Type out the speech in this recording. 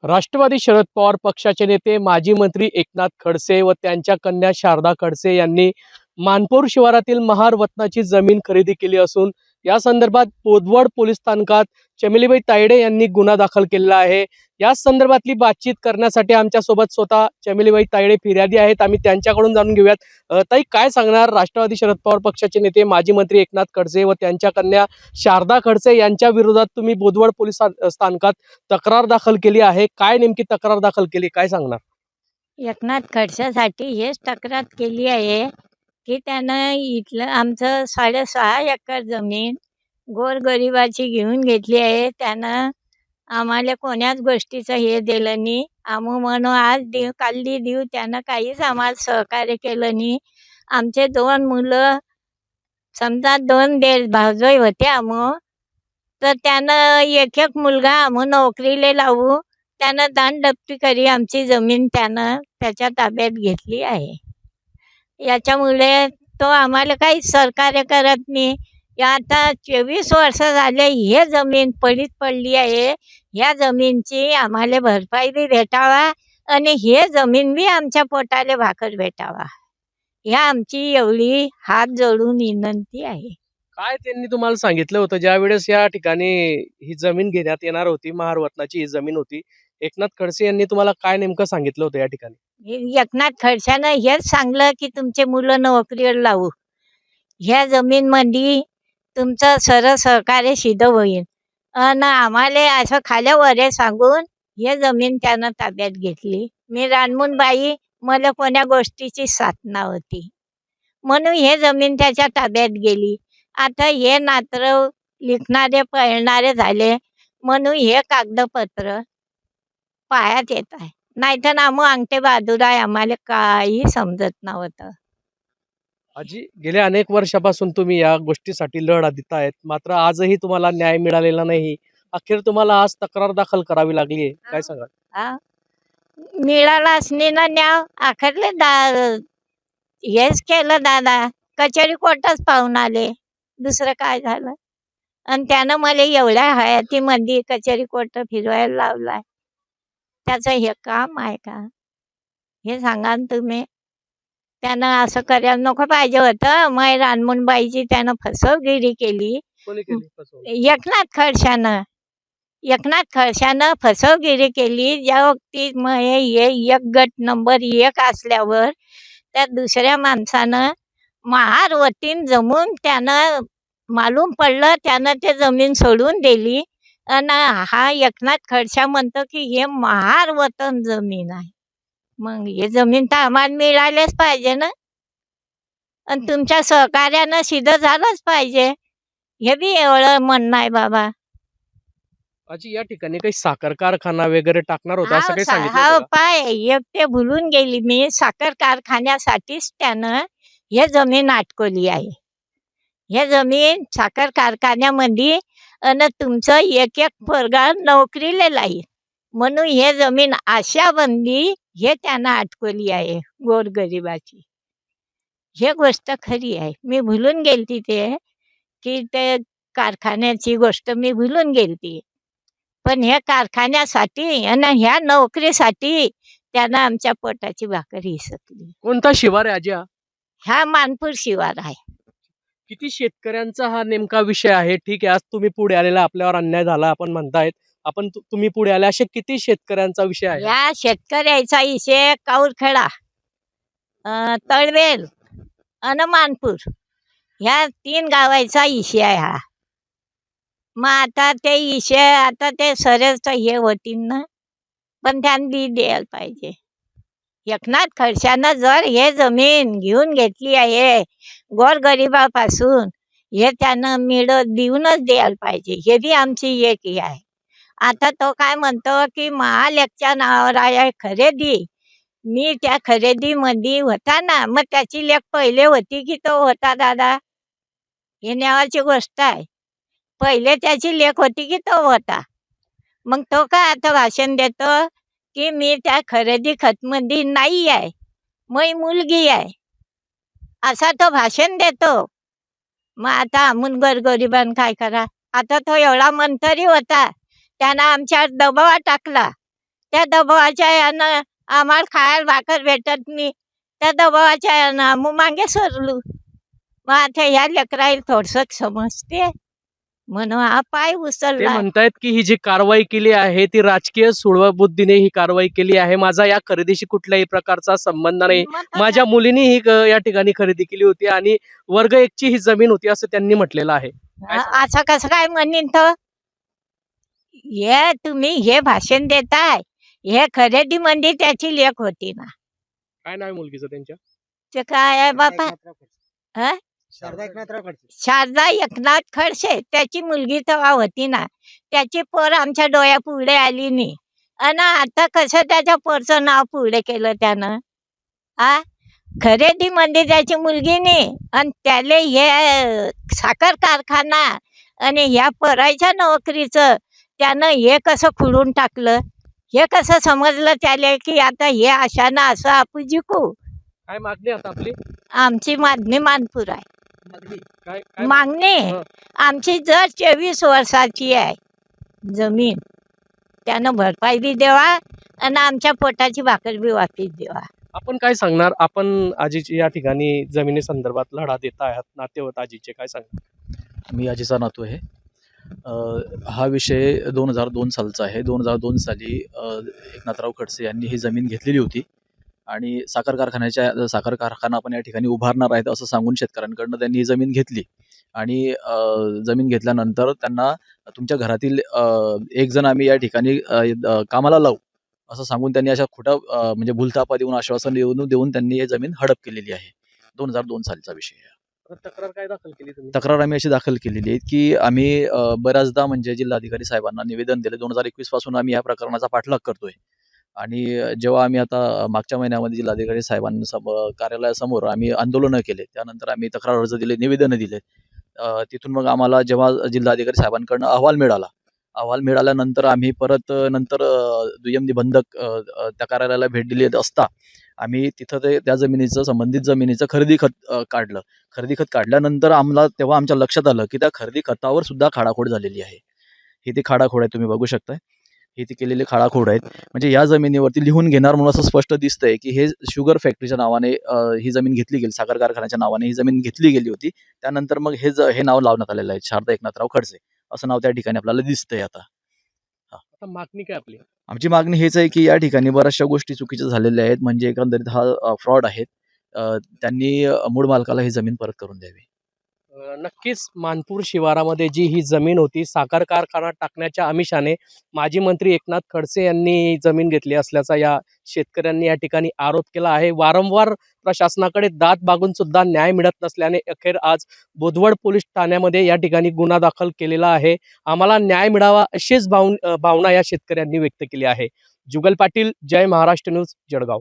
राष्ट्रवादी शरद पवार पक्षाचे नेते माजी मंत्री एकनाथ खडसे व त्यांच्या कन्या शारदा खडसे यांनी मानपूर शिवारातील महार वतनाची जमीन खरेदी केली असून या संदर्भात बोदवड पोलीस स्थानकात चमेलीबाई तायडे यांनी गुन्हा दाखल केलेला आहे। या संदर्भातली बातचीत करण्यासाठी आमच्या सोबत स्वतः चमेलीबाई तायडे फिर्यादी आहेत। आम्ही त्यांच्याकडून जाणून घेऊयात। ताई, काय सांगणार? राष्ट्रवादी शरद पवार पक्षाचे नेते माजी मंत्री एकनाथ खडसे व त्यांच्या कन्या शारदा खडसे यांच्या विरोधात तुम्ही बोदवड पोलीस स्थानकात तक्रार दाखल केली आहे। काय नेमकी तक्रार दाखल केली, काय सांगणार? एकनाथ खडसेसाठी हेच तक्रार केली आहे की त्यानं इथलं आमचं 6.5 एकर जमीन गोरगरिबाची घेऊन घेतली आहे। त्यानं आम्हाला कोण्याच गोष्टीचं हे दिलं नाही। आम्ही म्हणू आज देऊ काली देऊ, त्यानं काहीच आम्हाला सहकार्य केलं नाही। आमचे 2 मुलं, समजा 2 भावजोई होते आम्ही, तर त्यानं एक मुलगा आम्ही नोकरीला लावू, त्यानं दानडपटी करी आमची जमीन त्यानं त्याच्या ताब्यात घेतली आहे। याच्यामुळे तो आम्हाला काही सहकार्य करत नाही। आता 24 वर्ष झाले हे जमीन पडीत पडली आहे। या जमीनची आम्हाला भरपाई बी भेटावा आणि हे जमीन बी आमच्या पोटाला भाकर भेटावा, ह्या आमची एवढी हात जोडून विनंती आहे। काय त्यांनी तुम्हाला सांगितलं होतं ज्या वेळेस या ठिकाणी ही जमीन घेण्यात येणार होती? महार वतनाची ही जमीन होती। एकनाथ खडसे यांनी तुम्हाला काय नेमकं सांगितलं होतं या ठिकाणी? एकनाथ खडसेनं हेच सांगलं की तुमचे मुलं नोकरीवर लावू, ह्या जमीनमध्ये तुमचं सरळ सहकार्य सिद्ध होईल। आणि आम्हाला असं खाल्या वरे सांगून हे जमीन त्यानं ताब्यात घेतली। मी रानमुनबाई, मला कोण्या गोष्टीची साथ नव्हती म्हणून हे जमीन त्याच्या ताब्यात गेली। आता हे नात्र लिखणारे पळणारे झाले म्हणून हे कागदपत्र पायात येत आहे, नाहीतर आम्ही अंगठे बहादूर आहे, आम्हाला काही समजत नव्हतं। आजी, गेल्या अनेक वर्षापासून तुम्ही या गोष्टीसाठी लढा देत आहेत, मात्र आजही तुम्हाला न्याय मिळालेला नाही। अखेर तुम्हाला आज तक्रार दाखल करावी लागली आहे, काय सांगाल? हा, मिळाला असणे ना न्याय, आखरले हेच केलं दादा, कचेरी कोर्टात पाहून आले, दुसरं काय झालं? आणि त्यानं मला एवढ्या हयातीमध्ये कचेरी कोर्ट फिरवायला लावलाय, त्याचं हे काम आहे का? हे सांगा ना तुम्ही। त्यानं असं करायला नको पाहिजे होतं। मै रानमुनबाईची त्यानं फसवगिरी केली। कोणी केली फसवणूक? एकनाथ खडसेनं फसवगिरी केली। ज्या वक्ती हे एक गट नंबर 1 असल्यावर त्या दुसऱ्या माणसानं महार वतीन जमून त्यानं मालूम पडलं, त्यानं ते जमीन सोडून दिली। आणि हा एकनाथ खडसे म्हणतो की हे महार वतन जमीन आहे। मग हे जमीन तर आम्हाला मिळालेच पाहिजे ना, आणि तुमच्या सहकार्यानं सिद्ध झालंच पाहिजे, हे बी एवढं म्हणणं आहे बाबा। आजी, या ठिकाणी काही साखर कारखाना वगैरे टाकणार होता असं काही सांगितलं हा होतं का? पाय एक ते भुलून गेली मी, साखर कारखान्यासाठीच त्यानं हे जमीन अटकवली आहे। हे जमीन साखर कारखान्यामध्ये आणि तुमचं एक पोरगा नोकरीला लाईल म्हणून हे जमीन आशाबंदी हे त्यानं अटकवली आहे गोरगरिबाची। हे गोष्ट खरी आहे, मी भुलून गेलती की ते कारखान्याची गोष्ट मी भुलून गेलती। पण ह्या कारखान्यासाठी आणि ह्या नोकरीसाठी त्यानं आमच्या पोटाची भाकर हिसकली। कोणता शिवार आहे आजी? हा मानपूर शिवार आहे। किती शेतकऱ्यांचा हा नेमका विषय आहे? ठीक आहे, आज तुम्ही पुढे आलेला, आपल्यावर अन्याय झाला आपण म्हणतायत, आपण तुम्ही पुढे आले, असे किती शेतकऱ्यांचा विषय आहे? या शेतकऱ्याचा विषय काऊरखेडा, तळवेल आणि मानपूर ह्या 3 गावाचा विषय आहे हा। मग आता ते विषय आता ते सरच हे होतील ना, पण त्यांनी द्यायला पाहिजे। एकनाथ खडसेनं जर हे जमीन घेऊन घेतली आहे गोरगरिबापासून, हे त्यानं देऊनच द्यायला पाहिजे, हे बी आमची एक हे आहे। आता तो काय म्हणतो की महालेखच्या नावावर आहे खरेदी, मी त्या खरेदीमध्ये होता ना, मग त्याची लेख पहिले होती की तो होता दादा? हे न्यावाची गोष्ट आहे, पहिले त्याची लेख होती की तो होता? मग तो काय आता भाषण देतो की मी त्या खरेदी खतमध्ये नाही आहे, मै मुलगी आहे, असा तो भाषण देतो। मग आता आम्ही गोरगरिबांना काय करा? आता तो एवढा मंत्री होता, त्यानं आमच्यावर दबाव टाकला त्या दबावाच्या यानं आम्हाला खायला भाकर भेटत नाही. त्या दबावाच्या यानं आम्ही मागे सरलो. मग आता ह्या लेकराला थोडंसं समजते म्हणून हा पाय ते उचलला. म्हणतायत की ही जी कारवाई केली आहे ती राजकीय सुडबुद्धीने ही कारवाई केली आहे. माझा या खरेदीशी कुठल्याही प्रकारचा संबंध नाही. मग आता माझ्या मुलीने ही या ठिकाणी खरेदी केली होती आणि वर्ग 1 ची ही जमीन होती असं त्यांनी म्हटलेलं आहे. काय सांगाल? असं कसं काय म्हणीन तर हे तुम्ही हे भाषण देताय. हे खरेदी मध्ये त्याची लेख होती ना. काय नाव आहे मुलगीचं त्यांच्या? ते काय आहे बापा हं? शारदा एकनाथ खडसे त्याची मुलगी तेव्हा होती ना. त्याची पोर आमच्या डोळ्यापुढे आली नाही. आणि आता कसं त्याच्या पोरचं नाव पुढे केलं त्यानं. आ खरेदीमध्ये त्याची मुलगी नाही आणि त्याले हे साखर कारखाना आणि ह्या पोराच्या नोकरीचं त्यानं हे कसं खुडून टाकलं. हे कसं समजलं त्याले की आता हे अशानं असं आपण जिंकू. काय मागणी आता आपली? आमची मागणी मानपूर आहे. काय काय मागणी हं. आमची जर 24 वर्षाची आहे जमीन त्यानं भरपाई बी द्यावा आणि आमच्या पोटाची भाकर बी वापस द्यावा. आपण काय सांगणार? आपण आजीची या ठिकाणी जमिनी संदर्भात लढा देत आहात, नाते होत आजीचे, काय सांगणार? मी आजीचा नातू आहे. हा विषय 2002 सालचा आहे. 2002 साली एकनाथराव खडसे यांनी ही जमीन घेतलेली होती आणि साखर कारखाना आपण या ठिकाणी उभारणार आहेत असं सांगून शेतकऱ्यांकडनं त्यांनी ही जमीन घेतली आणि जमीन घेतल्यानंतर त्यांना तुमच्या घरातील एक जण आम्ही या ठिकाणी कामाला लावू असं सांगून त्यांनी अशा खोट्या म्हणजे भूलथापा देऊन आश्वासन देऊन त्यांनी ही जमीन हडप केलेली आहे. 2002 सालचा विषय आहे. तक्रार काय दाखल केली तुम्ही? तक्रार आम्ही अशी दाखल केलेली आहे की आम्ही बऱ्याचदा म्हणजे जिल्हाधिकारी साहेबांना निवेदन दिलं. 2021 पासून आम्ही या प्रकरणाचा पाठलाग करतोय आणि जेव्हा आम्ही आता मागच्या महिन्यामध्ये जिल्हाधिकारी कार्यालयासमोर आम्ही आंदोलनं केले, त्यानंतर आम्ही तक्रार अर्ज दिले, निवेदनं दिले. तिथून मग आम्हाला जेव्हा जिल्हाधिकारी साहेबांकडनं अहवाल मिळाल्यानंतर आम्ही परत नंतर दुय्यम निबंधक त्या कार्यालयाला भेट दिली असता आम्ही तिथं त्या संबंधित जमिनीचं खरेदी खत काढल्यानंतर तेव्हा आमच्या लक्षात आलं की त्या खरेदी खतावर सुद्धा खाडाखोड झालेली आहे. ही ती खाडाखोड आहे, तुम्ही बघू शकताय. ही ती केलेली खाडाखोड आहेत. म्हणजे या जमिनीवरती लिहून घेणार म्हणून असं स्पष्ट दिसतंय की हे शुगर फॅक्टरीच्या नावाने ही जमीन घेतली गेली, साखर कारखान्याच्या नावाने ही जमीन घेतली गेली होती. त्यानंतर मग हे नाव लावण्यात आलेलं आहे, शारदा एकनाथराव खडसे असं नाव त्या ठिकाणी आपल्याला दिसतंय. आता मागणी काय आपली? आमची मागणी हेच आहे की या ठिकाणी बऱ्याचशा गोष्टी चुकीच्या झालेल्या आहेत. म्हणजे एकंदरीत हा फ्रॉड आहे. त्यांनी मूळ मालकाला ही जमीन परत करून द्यावी. नक्कीच मानपूर शिवारामध्ये जी ही जमीन होती साखर कारखाना टाकण्याच्या आमिषाने माजी मंत्री एकनाथ खडसे यांनी जमीन घेतली असल्याचा या शेतकऱ्यांनी या ठिकाणी आरोप केला आहे. वारंवार प्रशासनाकडे दाद मागून सुद्धा न्याय मिळत नसल्याने अखेर आज बोदवड पोलीस ठाण्यामध्ये या ठिकाणी गुन्हा दाखल केलेला आहे. आम्हाला न्याय मिळावा अशीच भावना या शेतकऱ्यांनी व्यक्त केली आहे. जुगल पाटील, जय महाराष्ट्र न्यूज, जळगाव.